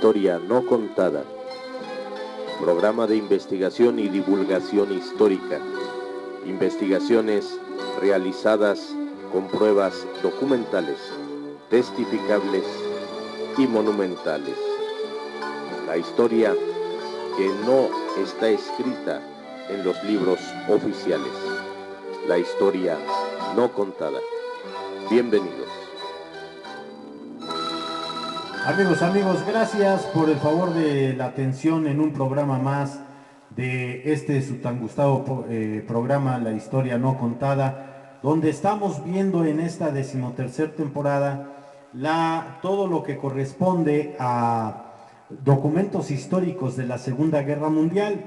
historia no contada. Programa de investigación y divulgación histórica. Investigaciones realizadas con pruebas documentales, testificables y monumentales. La historia que no está escrita en los libros oficiales. La historia no contada. Bienvenidos. Amigos, gracias por el favor de la atención en un programa más de su tan gustado programa La Historia No Contada, donde estamos viendo en esta 13ª temporada todo lo que corresponde a documentos históricos de la Segunda Guerra Mundial.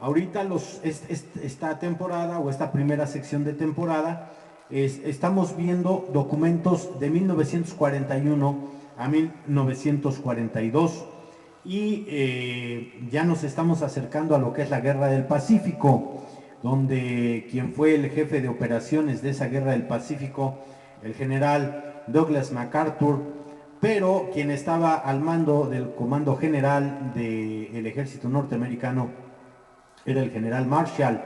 Ahorita esta temporada o esta primera sección de temporada estamos viendo documentos de 1941 a 1942 y ya nos estamos acercando a lo que es la Guerra del Pacífico, donde quien fue el jefe de operaciones de esa Guerra del Pacífico, el general Douglas MacArthur, pero quien estaba al mando del comando general del ejército norteamericano era el general Marshall.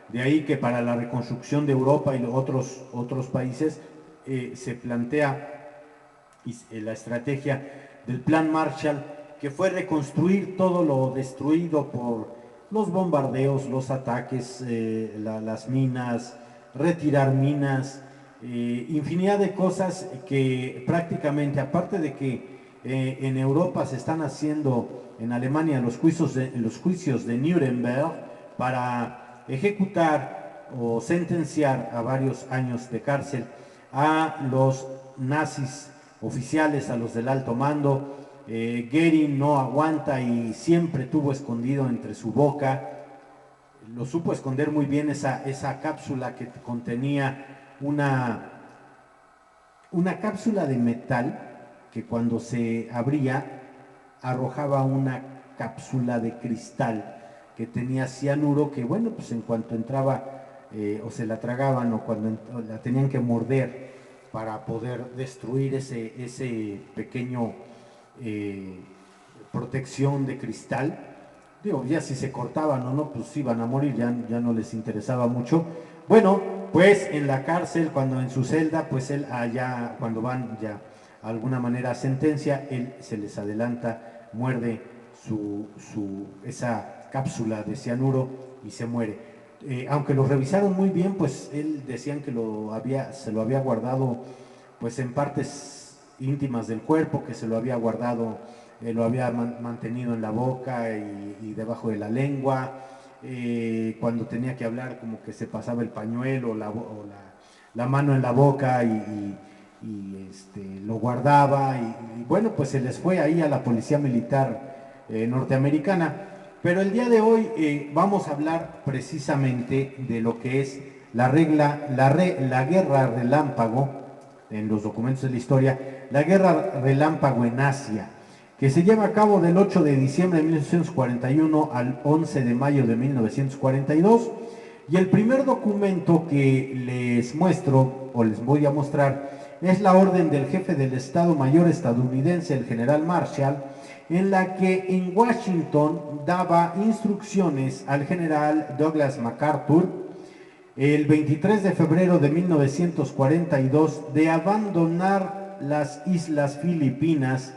De ahí que para la reconstrucción de Europa y otros países se plantea la estrategia del Plan Marshall, que fue reconstruir todo lo destruido por los bombardeos, los ataques, las minas, retirar minas, infinidad de cosas que prácticamente, aparte de que en Europa se están haciendo en Alemania los juicios de Nuremberg para ejecutar o sentenciar a varios años de cárcel a los nazis oficiales, a los del alto mando. Goering no aguanta y siempre tuvo escondido entre su boca, lo supo esconder muy bien, esa cápsula que contenía una cápsula de metal que cuando se abría arrojaba una cápsula de cristal que tenía cianuro, que bueno, pues en cuanto entraba o se la tragaban o cuando la tenían que morder para poder destruir ese pequeño protección de cristal. Digo, ya si se cortaban o no, pues iban a morir, ya no les interesaba mucho. Bueno, pues en la cárcel, cuando en su celda, pues él allá, cuando van ya a alguna manera a sentencia, él se les adelanta, muerde esa cápsula de cianuro y se muere. Aunque lo revisaron muy bien, pues él decían que se lo había guardado pues en partes íntimas del cuerpo, que se lo había guardado, lo había mantenido en la boca y debajo de la lengua. Cuando tenía que hablar, como que se pasaba el pañuelo o la mano en la boca y lo guardaba. Y bueno, pues se les fue ahí a la policía militar norteamericana. Pero el día de hoy vamos a hablar precisamente de lo que es la guerra relámpago en los documentos de la historia, la guerra relámpago en Asia, que se lleva a cabo del 8 de diciembre de 1941 al 11 de mayo de 1942. Y el primer documento que les muestro, o les voy a mostrar, es la orden del jefe del Estado Mayor estadounidense, el general Marshall, en la que en Washington daba instrucciones al general Douglas MacArthur el 23 de febrero de 1942 de abandonar las islas Filipinas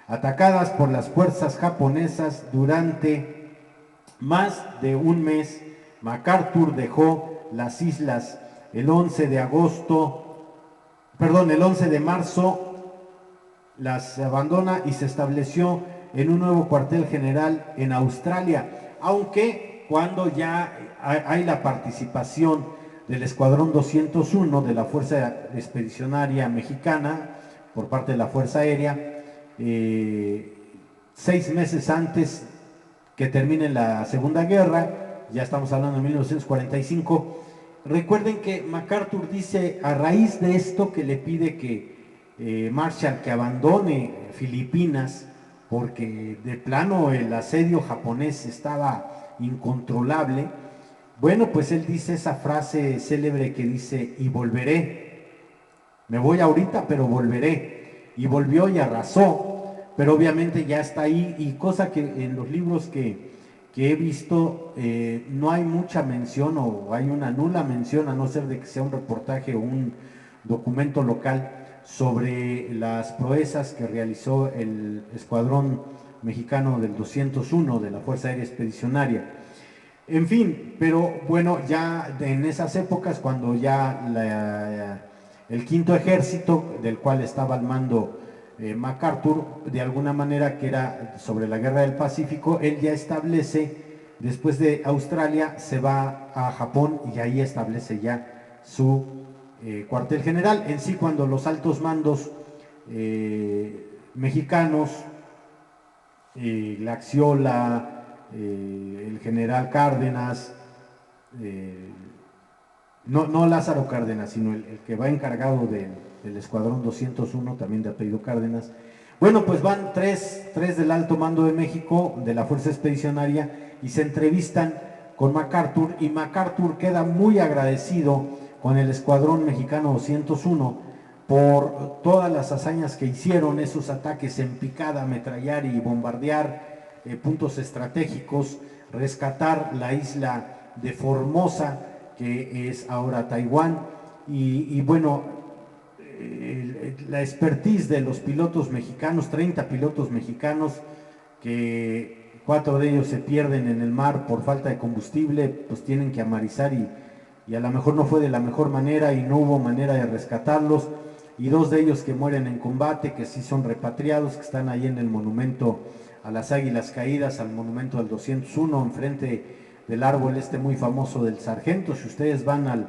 atacadas por las fuerzas japonesas Durante más de un mes. MacArthur dejó las islas el 11 de marzo, las abandona y se estableció en un nuevo cuartel general en Australia, aunque cuando ya hay la participación del Escuadrón 201 de la Fuerza Expedicionaria Mexicana por parte de la Fuerza Aérea, 6 meses antes que termine la Segunda Guerra, ya estamos hablando de 1945. Recuerden que MacArthur dice, a raíz de esto, que le pide que Marshall que abandone Filipinas, porque de plano el asedio japonés estaba incontrolable. Bueno, pues él dice esa frase célebre que dice, y volveré, me voy ahorita pero volveré, y volvió y arrasó pero obviamente ya está ahí, y cosa que en los libros que he visto no hay mucha mención, o hay una nula mención, a no ser de que sea un reportaje o un documento local sobre las proezas que realizó el escuadrón mexicano del 201 de la Fuerza Aérea Expedicionaria. En fin, pero bueno, ya en esas épocas, cuando ya el quinto ejército, del cual estaba al mando MacArthur, de alguna manera, que era sobre la guerra del Pacífico, él ya establece, después de Australia, se va a Japón y ahí establece ya su cuartel general. En sí, cuando los altos mandos mexicanos, Laxiola, el general Cárdenas, no Lázaro Cárdenas, sino el que va encargado del escuadrón 201, también de apellido Cárdenas. Bueno, pues van tres del alto mando de México, de la Fuerza Expedicionaria, y se entrevistan con MacArthur, y MacArthur queda muy agradecido con el escuadrón mexicano 201 por todas las hazañas que hicieron, esos ataques en picada, ametrallar y bombardear puntos estratégicos, rescatar la isla de Formosa, que es ahora Taiwán, y bueno, la expertise de los pilotos mexicanos, 30 pilotos mexicanos, que 4 de ellos se pierden en el mar por falta de combustible, pues tienen que amarizar, y a lo mejor no fue de la mejor manera y no hubo manera de rescatarlos, y 2 de ellos que mueren en combate, que sí son repatriados, que están ahí en el monumento a las Águilas Caídas, al monumento del 201, enfrente del árbol muy famoso del Sargento. Si ustedes van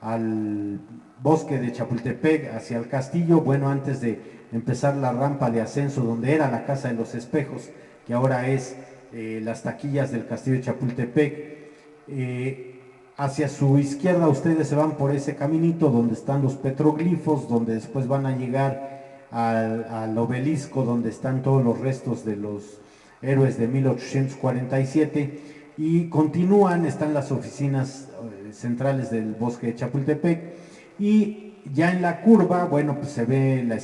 al bosque de Chapultepec hacia el castillo, bueno, antes de empezar la rampa de ascenso donde era la Casa de los Espejos, que ahora es las taquillas del castillo de Chapultepec, hacia su izquierda ustedes se van por ese caminito donde están los petroglifos, donde después van a llegar al obelisco donde están todos los restos de los héroes de 1847, y continúan, están las oficinas centrales del bosque de Chapultepec, y ya en la curva, bueno, pues se ve la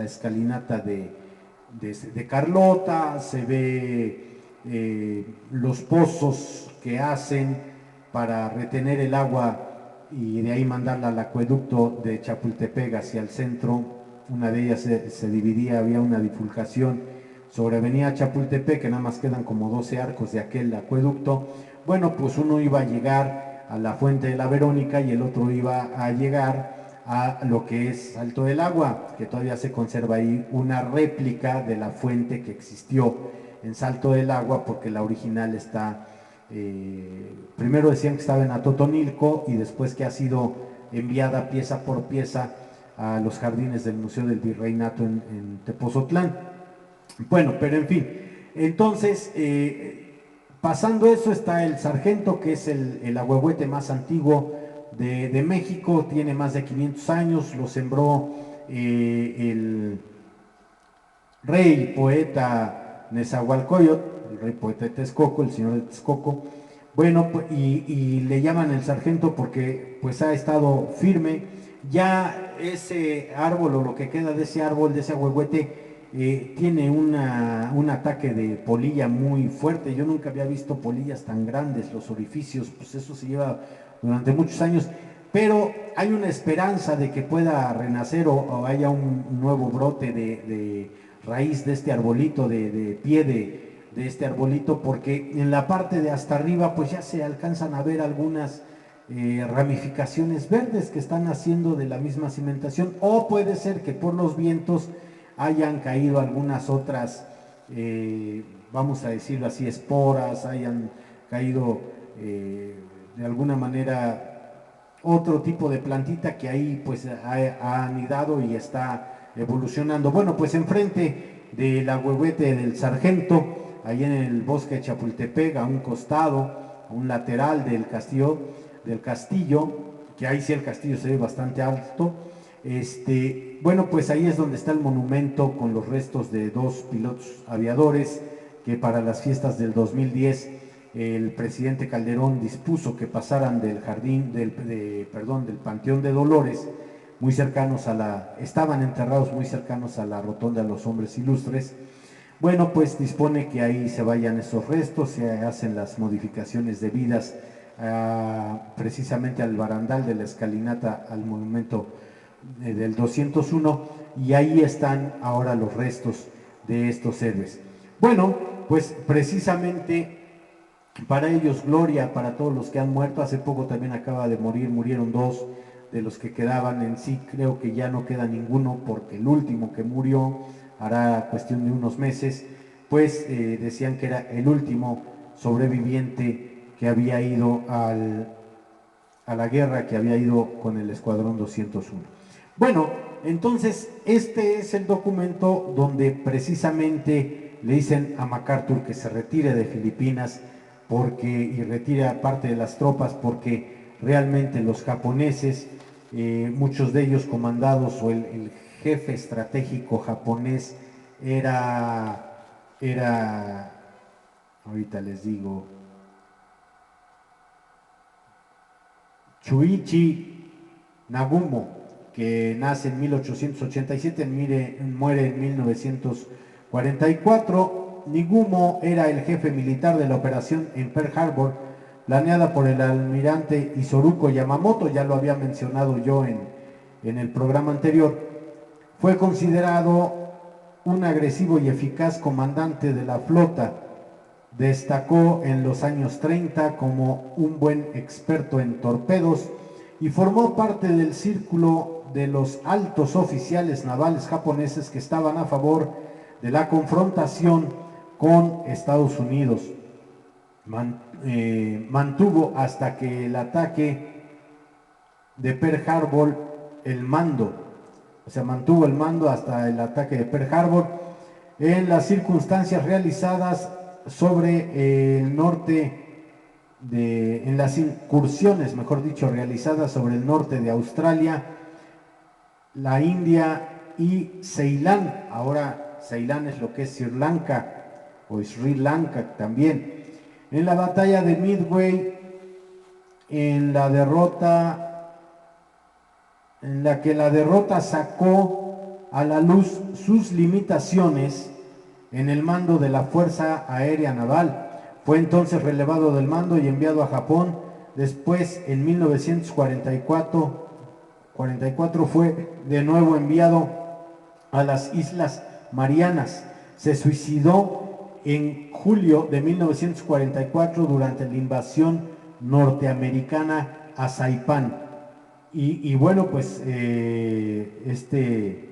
escalinata de Carlota, se ve los pozos que hacen para retener el agua y de ahí mandarla al acueducto de Chapultepec hacia el centro. Una de ellas se dividía, había una bifurcación sobre Avenida Chapultepec, que nada más quedan como 12 arcos de aquel acueducto. Bueno, pues uno iba a llegar a la Fuente de la Verónica y el otro iba a llegar a lo que es Salto del Agua, que todavía se conserva ahí una réplica de la fuente que existió en Salto del Agua, porque la original está, primero decían que estaba en Atotonilco y después que ha sido enviada pieza por pieza a los jardines del Museo del Virreinato en Tepozotlán. Bueno, pero en fin, entonces, pasando eso, está el Sargento, que es el ahuehuete más antiguo de México, tiene más de 500 años, lo sembró el rey poeta Nezahualcóyotl, el rey poeta de Texcoco, el señor de Texcoco. Bueno, y le llaman el sargento porque pues ha estado firme. Ya ese árbol, o lo que queda de ese árbol, de ese ahuehuete, tiene un ataque de polilla muy fuerte. Yo nunca había visto polillas tan grandes, los orificios, pues eso se lleva durante muchos años, pero hay una esperanza de que pueda renacer o haya un nuevo brote de raíz de este arbolito, de pie de este arbolito, porque en la parte de hasta arriba pues ya se alcanzan a ver algunas ramificaciones verdes que están haciendo de la misma cimentación, o puede ser que por los vientos hayan caído algunas otras, vamos a decirlo así, esporas, hayan caído de alguna manera otro tipo de plantita que ahí pues ha anidado y está evolucionando. Bueno, pues enfrente del ahuehuete del sargento, ahí en el bosque de Chapultepec, a un costado, a un lateral del castillo, que ahí sí el castillo se ve bastante alto. Bueno, pues ahí es donde está el monumento con los restos de 2 pilotos aviadores que para las fiestas del 2010 el presidente Calderón dispuso que pasaran del Panteón de Dolores muy cercanos estaban enterrados muy cercanos a la rotonda de los hombres ilustres. Bueno, pues dispone que ahí se vayan esos restos, se hacen las modificaciones debidas precisamente al barandal de la escalinata al monumento del 201, y ahí están ahora los restos de estos héroes. Bueno, pues precisamente para ellos gloria, para todos los que han muerto. Hace poco también acaba de morir, murieron dos de los que quedaban. En sí creo que ya no queda ninguno, porque el último que murió hará cuestión de unos meses, pues decían que era el último sobreviviente que había ido a la guerra, que había ido con el Escuadrón 201. Bueno, entonces este es el documento donde precisamente le dicen a MacArthur que se retire de Filipinas y retire parte de las tropas, porque realmente los japoneses, muchos de ellos comandados, o el jefe estratégico japonés ahorita les digo, Chuichi Nagumo, que nace en 1887, muere en 1944. Nagumo era el jefe militar de la operación en Pearl Harbor, planeada por el almirante Isoroku Yamamoto, ya lo había mencionado yo en el programa anterior. Fue considerado un agresivo y eficaz comandante de la flota. Destacó en los años 30 como un buen experto en torpedos y formó parte del círculo de los altos oficiales navales japoneses que estaban a favor de la confrontación con Estados Unidos. Mantuvo hasta que el ataque de Pearl Harbor mantuvo el mando hasta el ataque de Pearl Harbor en las circunstancias realizadas sobre el norte en las incursiones, mejor dicho, realizadas sobre el norte de Australia, la India y Ceilán. Ahora Ceilán es lo que es Sri Lanka o Sri Lanka también. En la batalla de Midway, en la que la derrota sacó a la luz sus limitaciones en el mando de la Fuerza Aérea Naval. Fue entonces relevado del mando y enviado a Japón. Después, en 1944 fue de nuevo enviado a las Islas Marianas. Se suicidó en julio de 1944 durante la invasión norteamericana a Saipán. Y bueno, pues este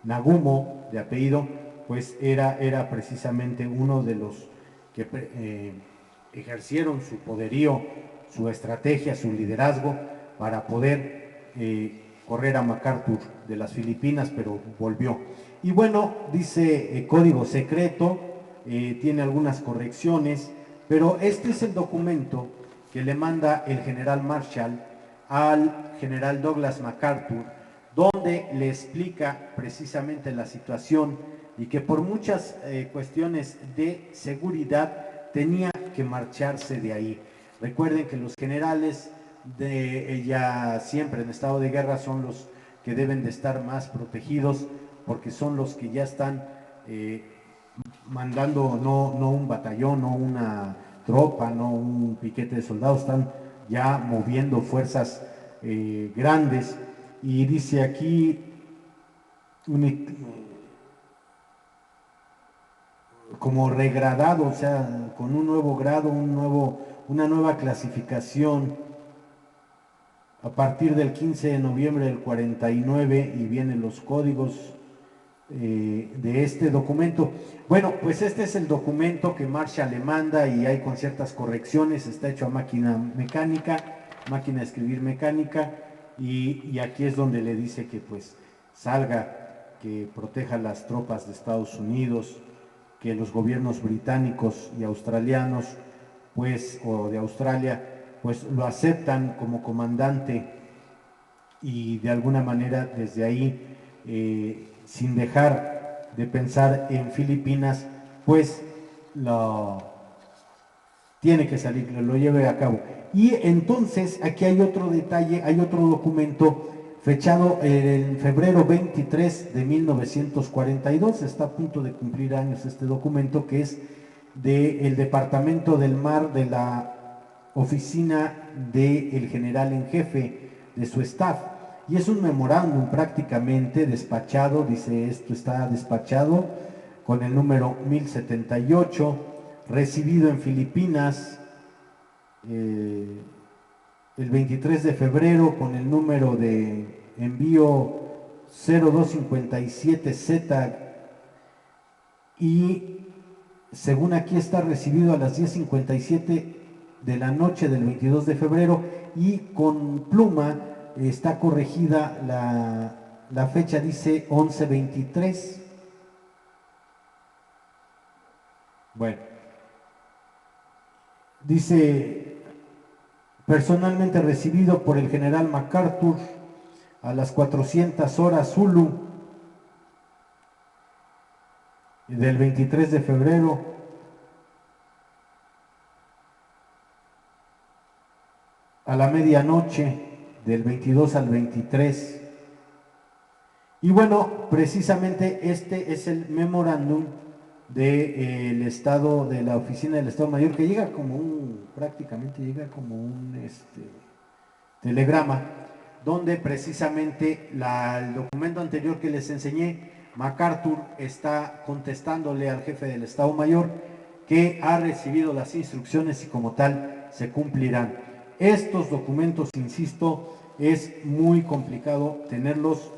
Nagumo, de apellido, pues era precisamente uno de los que ejercieron su poderío, su estrategia, su liderazgo para poder correr a MacArthur de las Filipinas, pero volvió. Y bueno, dice código secreto, tiene algunas correcciones, pero este es el documento que le manda el general Marshall al general Douglas MacArthur, donde le explica precisamente la situación y que por muchas cuestiones de seguridad tenía que marcharse de ahí. Recuerden que los generales ya siempre en estado de guerra son los que deben de estar más protegidos, porque son los que ya están mandando no un batallón, no una tropa, no un piquete de soldados, están ya moviendo fuerzas grandes. Y dice aquí como regradado, o sea, con un nuevo grado, una nueva clasificación a partir del 15 de noviembre del 49, y vienen los códigos de este documento. Bueno, pues este es el documento que Marshall le manda, y hay con ciertas correcciones. Está hecho a máquina de escribir mecánica, y aquí es donde le dice que pues salga, que proteja las tropas de Estados Unidos, que los gobiernos británicos y australianos, pues, o de Australia, pues lo aceptan como comandante, y de alguna manera desde ahí, sin dejar de pensar en Filipinas, pues tiene que salir, lo lleve a cabo. Y entonces aquí hay otro detalle, hay otro documento fechado en febrero 23 de 1942, está a punto de cumplir años este documento, que es del Departamento del Mar de la oficina del general en jefe de su staff, y es un memorándum prácticamente despachado, dice esto está despachado con el número 1078, recibido en Filipinas el 23 de febrero con el número de envío 0257Z, y según aquí está recibido a las 10:57 de la noche del 22 de febrero, y con pluma está corregida la fecha, dice 11:23. Bueno, dice: personalmente recibido por el general MacArthur a las 400 horas Zulu del 23 de febrero, a la medianoche del 22 al 23. Y bueno, precisamente este es el memorándum del Estado, de la Oficina del Estado Mayor, que llega como prácticamente llega como un telegrama, donde precisamente el documento anterior que les enseñé, MacArthur está contestándole al jefe del Estado Mayor que ha recibido las instrucciones y como tal se cumplirán. Estos documentos, insisto, es muy complicado tenerlos,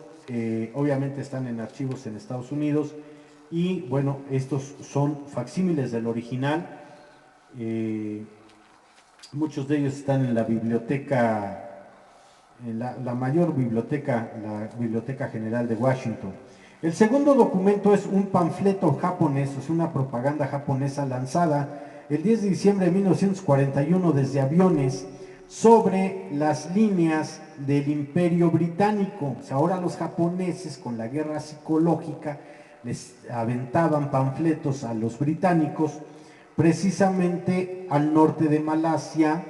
obviamente están en archivos en Estados Unidos, y bueno, estos son facsímiles del original, muchos de ellos están en la biblioteca, en la mayor biblioteca, la Biblioteca General de Washington. El segundo documento es un panfleto japonés, es una propaganda japonesa lanzada el 10 de diciembre de 1941 desde aviones sobre las líneas del Imperio Británico. O sea, ahora los japoneses, con la guerra psicológica, les aventaban panfletos a los británicos, precisamente al norte de Malasia.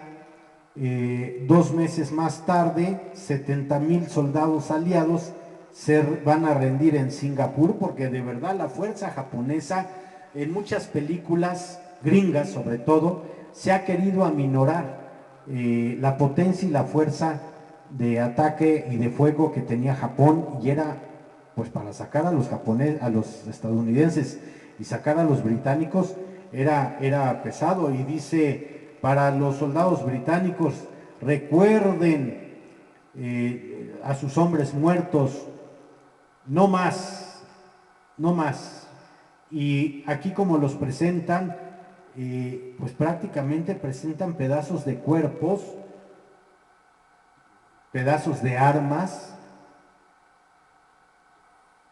2 meses más tarde, 70,000 soldados aliados se van a rendir en Singapur, porque de verdad la fuerza japonesa, en muchas películas gringas sobre todo, se ha querido aminorar la potencia y la fuerza de ataque y de fuego que tenía Japón, y era pues para sacar a los japoneses, a los estadounidenses, y sacar a los británicos era pesado. Y dice: para los soldados británicos, recuerden a sus hombres muertos, no más, no más. Y aquí, como los presentan, pues prácticamente presentan pedazos de cuerpos, pedazos de armas,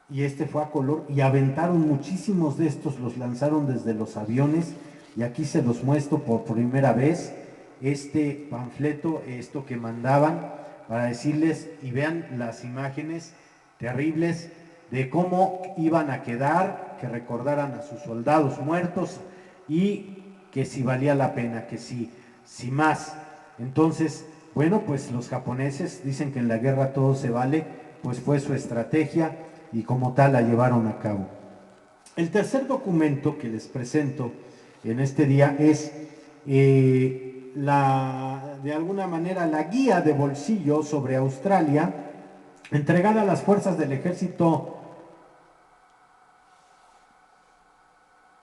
y fue a color, y aventaron muchísimos de estos, los lanzaron desde los aviones, y aquí se los muestro por primera vez, este panfleto, esto que mandaban, para decirles, y vean las imágenes terribles de cómo iban a quedar, que recordaran a sus soldados muertos, y que si valía la pena, que si más. Entonces, bueno, pues los japoneses dicen que en la guerra todo se vale, pues fue su estrategia, y como tal la llevaron a cabo. El tercer documento que les presento en este día es de alguna manera la guía de bolsillo sobre Australia, entregada a las fuerzas del ejército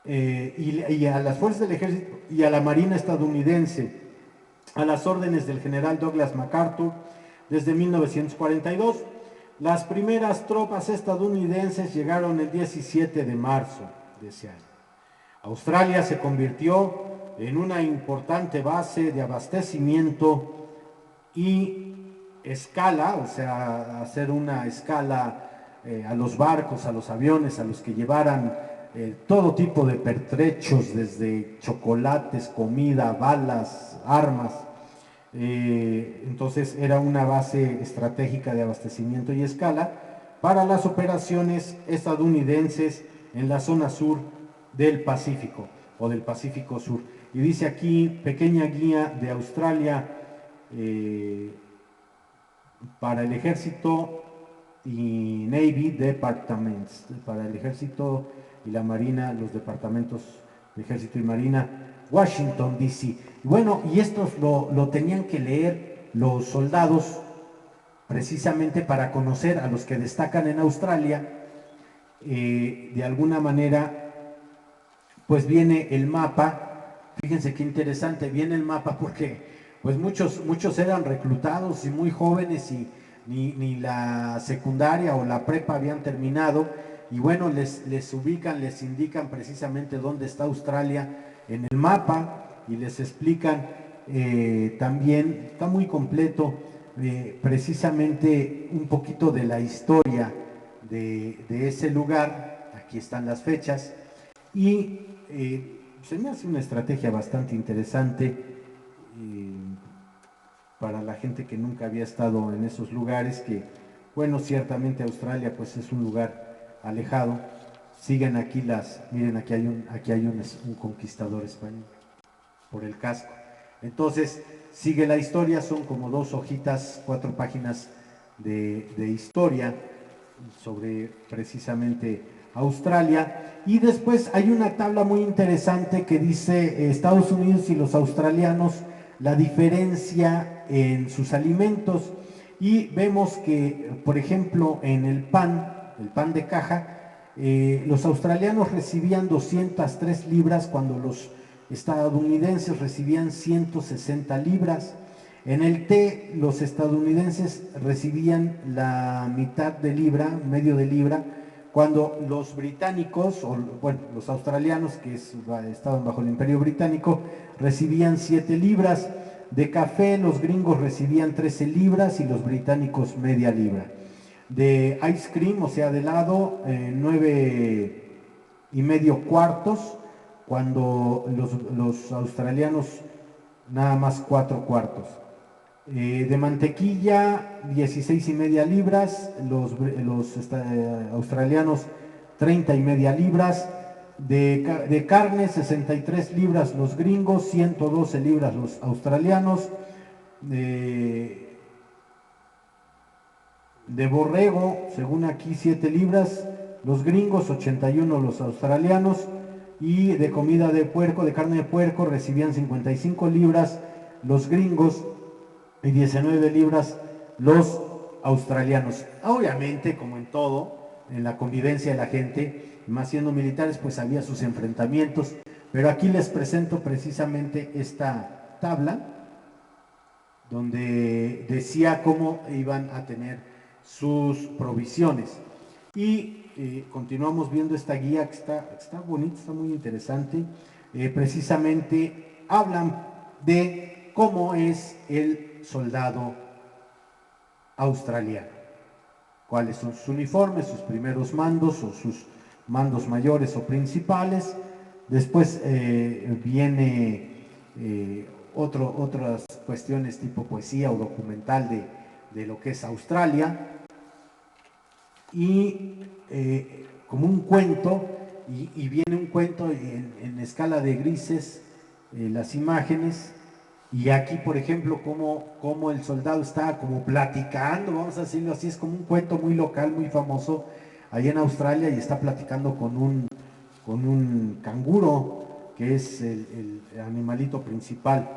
y a las fuerzas del ejército y a la marina estadounidense, a las órdenes del general Douglas MacArthur desde 1942. Las primeras tropas estadounidenses llegaron el 17 de marzo de ese año. Australia se convirtió en una importante base de abastecimiento y escala, o sea, hacer una escala a los barcos, a los aviones, a los que llevaran todo tipo de pertrechos, desde chocolates, comida, balas, armas. Entonces era una base estratégica de abastecimiento y escala para las operaciones estadounidenses en la zona sur del Pacífico, o del Pacífico Sur. Y dice aquí: pequeña guía de Australia para el ejército y Navy Departments, para el ejército y la marina, los departamentos de ejército y marina, Washington DC. Bueno, y estos lo tenían que leer los soldados precisamente para conocer a los que destacan en Australia. De alguna manera, pues viene el mapa. Fíjense qué interesante, viene el mapa porque pues muchos eran reclutados y muy jóvenes y ni la secundaria o la prepa habían terminado, y bueno, les ubican, les indican precisamente dónde está Australia en el mapa y les explican también, está muy completo, precisamente un poquito de la historia de ese lugar. Aquí están las fechas y se me hace una estrategia bastante interesante para la gente que nunca había estado en esos lugares, que bueno, ciertamente Australia pues es un lugar alejado. Siguen aquí miren, aquí hay un conquistador español por el casco. Entonces sigue la historia, son como 2 hojitas, 4 páginas de historia sobre precisamente Australia. Y después hay una tabla muy interesante que dice Estados Unidos y los australianos, la diferencia en sus alimentos. Y vemos que, por ejemplo, en el pan de caja, los australianos recibían 203 libras cuando los estadounidenses recibían 160 libras. En el té, los estadounidenses recibían la mitad de libra, medio de libra, cuando los británicos, o bueno, los australianos, que estaban bajo el Imperio Británico, recibían 7 libras. De café, los gringos recibían 13 libras y los británicos media libra. De ice cream, o sea, de helado, 9,5 cuartos, cuando los australianos nada más 4 cuartos. De mantequilla, 16,5 libras, los australianos 30,5 libras. De carne, 63 libras los gringos, 112 libras los australianos. De borrego, según aquí, 7 libras los gringos, 81 los australianos. Y de comida de puerco, de carne de puerco, recibían 55 libras los gringos y 19 libras los australianos. Obviamente, como en todo, en la convivencia de la gente, más siendo militares, pues había sus enfrentamientos, pero aquí les presento precisamente esta tabla donde decía cómo iban a tener sus provisiones. Y continuamos viendo esta guía que está bonita, está muy interesante. Precisamente hablan de cómo es el soldado australiano, cuáles son sus uniformes, sus primeros mandos o sus mandos mayores o principales. Después viene otras cuestiones tipo poesía o documental de lo que es Australia, y como un cuento, y viene un cuento en escala de grises, las imágenes. Y aquí, por ejemplo, como el soldado está como platicando, vamos a decirlo así, es como un cuento muy local, muy famoso, allá en Australia, y está platicando con un canguro, que es el animalito principal.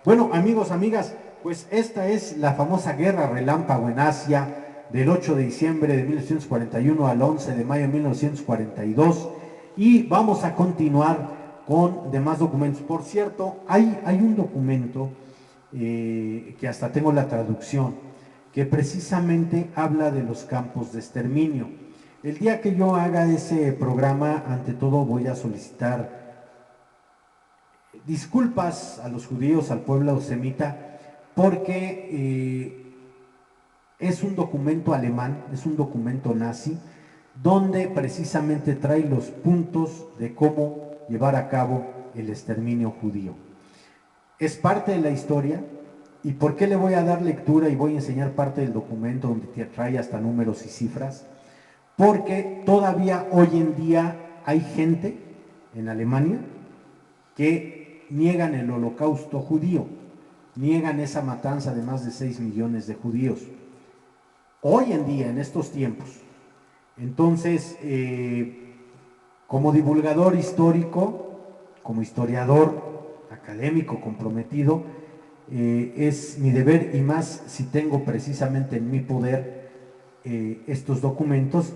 Bueno, amigos, amigas, pues esta es la famosa guerra relámpago en Asia, del 8 de diciembre de 1941 al 11 de mayo de 1942, y vamos a continuar con demás documentos. Por cierto, hay un documento que hasta tengo la traducción, que precisamente habla de los campos de exterminio. El día que yo haga ese programa, ante todo voy a solicitar disculpas a los judíos, al pueblo semita, porque es un documento alemán, es un documento nazi, donde precisamente trae los puntos de cómo llevar a cabo el exterminio judío. Es parte de la historia. ¿Y por qué le voy a dar lectura y voy a enseñar parte del documento donde trae hasta números y cifras? Porque todavía hoy en día hay gente en Alemania que niegan el holocausto judío, niegan esa matanza de más de 6 millones de judíos. hoy en día, en estos tiempos. Entonces, como divulgador histórico, como historiador académico comprometido, es mi deber, y más si tengo precisamente en mi poder estos documentos,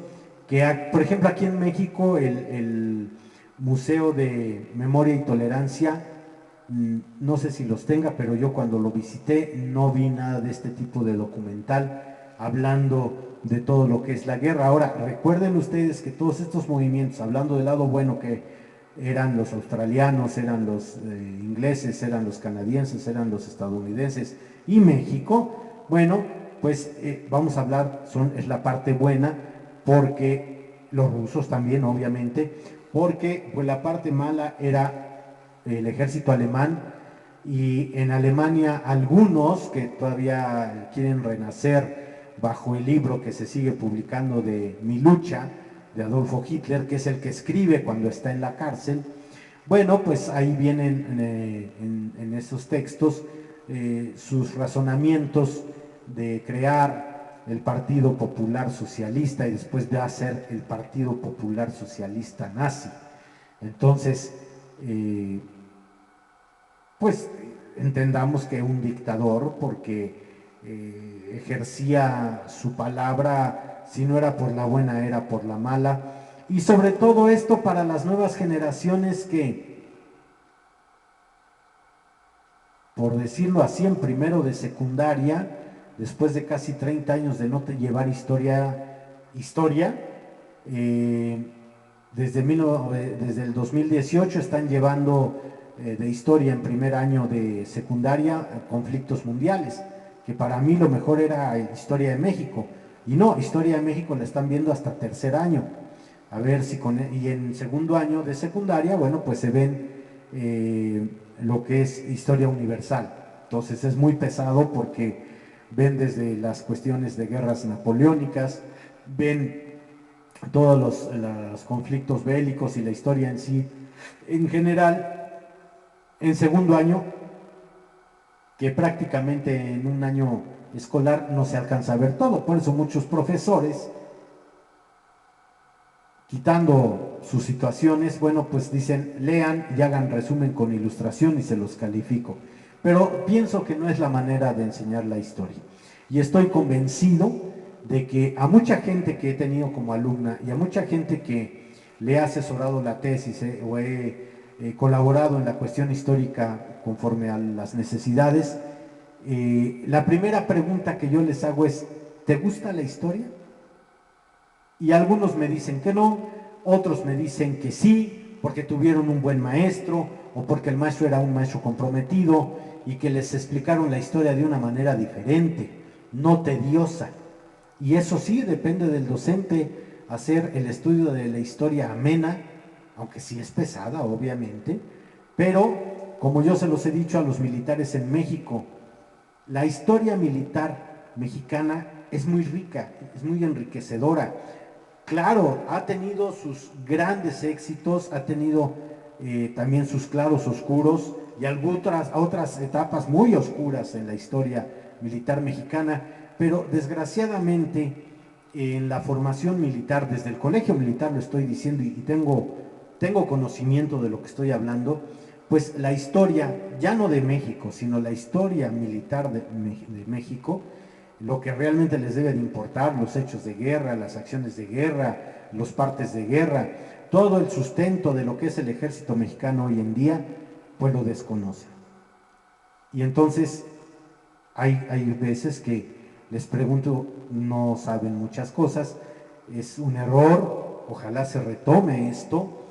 que por ejemplo aquí en México el Museo de Memoria y Tolerancia, no sé si los tenga, pero yo cuando lo visité no vi nada de este tipo de documental hablando de todo lo que es la guerra. Ahora, recuerden ustedes que todos estos movimientos, hablando del lado bueno, que eran los australianos, eran los ingleses, eran los canadienses, eran los estadounidenses y México, bueno, pues vamos a hablar, es la parte buena, porque los rusos también, obviamente, porque pues la parte mala era el ejército alemán, y en Alemania algunos que todavía quieren renacer bajo el libro que se sigue publicando de Mi lucha, de Adolfo Hitler, que es el que escribe cuando está en la cárcel. Bueno, pues ahí vienen en esos textos sus razonamientos de crear el Partido Popular Socialista y después de hacer el Partido Popular Socialista nazi. Entonces, pues entendamos que un dictador, porque ejercía su palabra, si no era por la buena, era por la mala, y sobre todo esto para las nuevas generaciones que, por decirlo así, en primero de secundaria, después de casi 30 años de no llevar historia, desde el 2018 están llevando de historia en primer año de secundaria conflictos mundiales, que para mí lo mejor era historia de México, y no, historia de México la están viendo hasta tercer año, a ver si y en segundo año de secundaria, bueno, pues se ven lo que es historia universal. Entonces es muy pesado porque ven desde las cuestiones de guerras napoleónicas, ven todos los conflictos bélicos y la historia en sí, en general, en segundo año, que prácticamente en un año escolar no se alcanza a ver todo. Por eso muchos profesores, quitando sus situaciones, bueno, pues dicen, lean y hagan resumen con ilustración y se los califico. Pero pienso que no es la manera de enseñar la historia. Y estoy convencido de que a mucha gente que he tenido como alumna y a mucha gente que le he asesorado la tesis o he colaborado en la cuestión histórica conforme a las necesidades, la primera pregunta que yo les hago es, ¿te gusta la historia? Y algunos me dicen que no, otros me dicen que sí, porque tuvieron un buen maestro o porque el maestro era un maestro comprometido y que les explicaron la historia de una manera diferente, no tediosa. Y eso sí, depende del docente hacer el estudio de la historia amena, aunque sí es pesada, obviamente, pero como yo se los he dicho a los militares en México, la historia militar mexicana es muy rica, es muy enriquecedora. Claro, ha tenido sus grandes éxitos, ha tenido también sus claros oscuros y otras etapas muy oscuras en la historia militar mexicana, pero desgraciadamente en la formación militar, desde el colegio militar lo estoy diciendo y tengo conocimiento de lo que estoy hablando, pues la historia, ya no de México, sino la historia militar de México, lo que realmente les debe de importar, los hechos de guerra, las acciones de guerra, los partes de guerra, todo el sustento de lo que es el ejército mexicano hoy en día, pues lo desconocen. Y entonces hay veces que les pregunto, no saben muchas cosas, es un error, ojalá se retome esto.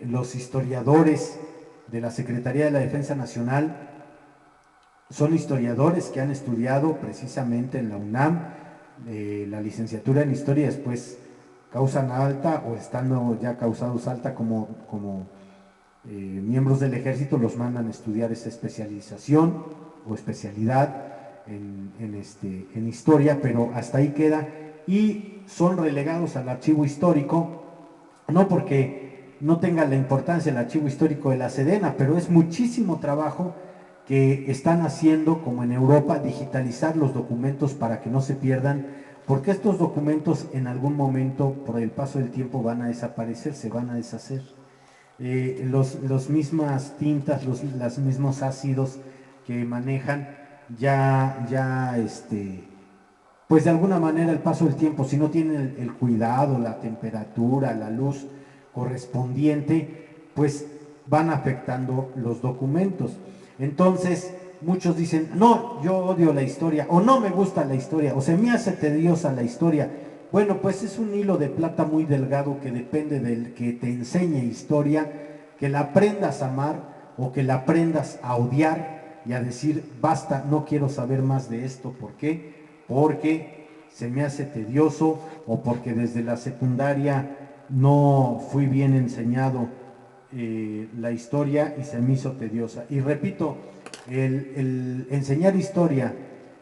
Los historiadores de la Secretaría de la Defensa Nacional son historiadores que han estudiado precisamente en la UNAM la licenciatura en historia, después causan alta o estando ya causados alta como miembros del ejército, los mandan a estudiar esta especialización o especialidad en historia, pero hasta ahí queda, y son relegados al archivo histórico, no porque no tenga la importancia el archivo histórico de la Sedena, pero es muchísimo trabajo que están haciendo, como en Europa, digitalizar los documentos para que no se pierdan, porque estos documentos en algún momento, por el paso del tiempo, van a desaparecer, se van a deshacer. Los mismas tintas, los mismos ácidos que manejan, pues de alguna manera el paso del tiempo, si no tienen el cuidado, la temperatura, la luz correspondiente, pues van afectando los documentos. Entonces, muchos dicen, no, yo odio la historia, o no me gusta la historia, o se me hace tediosa la historia. Bueno, pues es un hilo de plata muy delgado que depende del que te enseñe historia, que la aprendas a amar o que la aprendas a odiar y a decir, basta, no quiero saber más de esto. ¿Por qué? Porque se me hace tedioso o porque desde la secundaria no fui bien enseñado la historia y se me hizo tediosa. Y repito, el enseñar historia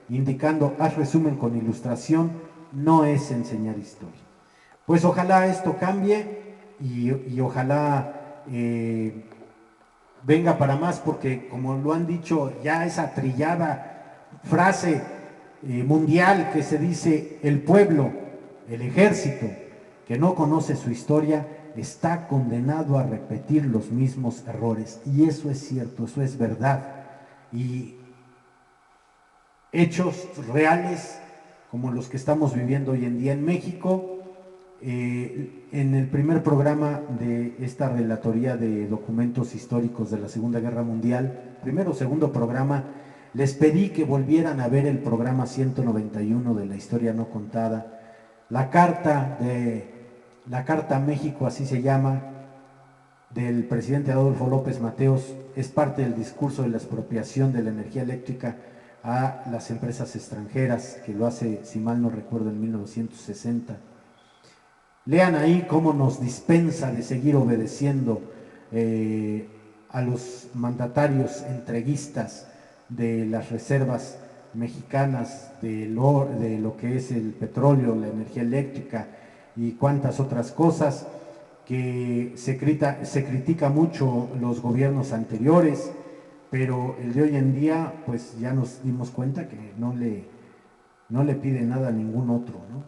indicando haz resumen con ilustración no es enseñar historia. Pues ojalá esto cambie y ojalá venga para más, porque como lo han dicho ya esa trillada frase mundial que se dice, el pueblo, el ejército que no conoce su historia está condenado a repetir los mismos errores, y eso es cierto, eso es verdad. Y hechos reales como los que estamos viviendo hoy en día en México. En el primer programa de esta relatoría de documentos históricos de la Segunda Guerra Mundial, primero o segundo programa, les pedí que volvieran a ver el programa 191 de la historia no contada, la carta a México, así se llama, del presidente Adolfo López Mateos, es parte del discurso de la expropiación de la energía eléctrica a las empresas extranjeras, que lo hace, si mal no recuerdo, en 1960. Lean ahí cómo nos dispensa de seguir obedeciendo a los mandatarios entreguistas de las reservas mexicanas, de lo que es el petróleo, la energía eléctrica y cuantas otras cosas, que se critica mucho los gobiernos anteriores, pero el de hoy en día, pues ya nos dimos cuenta que no le pide nada a ningún otro, ¿no?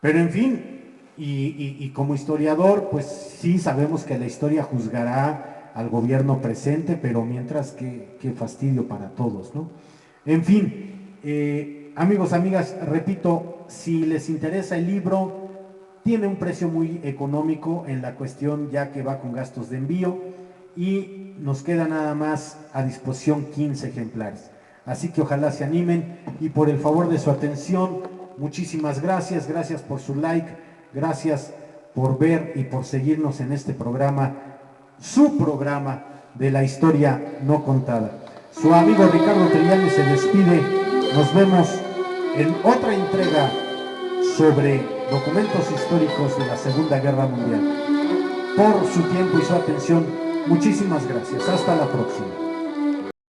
Pero en fin, y como historiador, pues sí sabemos que la historia juzgará al gobierno presente, pero mientras, qué fastidio para todos, ¿no? En fin, amigos, amigas, repito, si les interesa el libro, tiene un precio muy económico en la cuestión, ya que va con gastos de envío, y nos queda nada más a disposición 15 ejemplares. Así que ojalá se animen, y por el favor de su atención, muchísimas gracias, gracias por su like, gracias por ver y por seguirnos en este programa, su programa de la historia no contada. Su amigo Ricardo Trillani se despide, nos vemos en otra entrega sobre documentos históricos de la Segunda Guerra Mundial. Por su tiempo y su atención, muchísimas gracias. Hasta la próxima.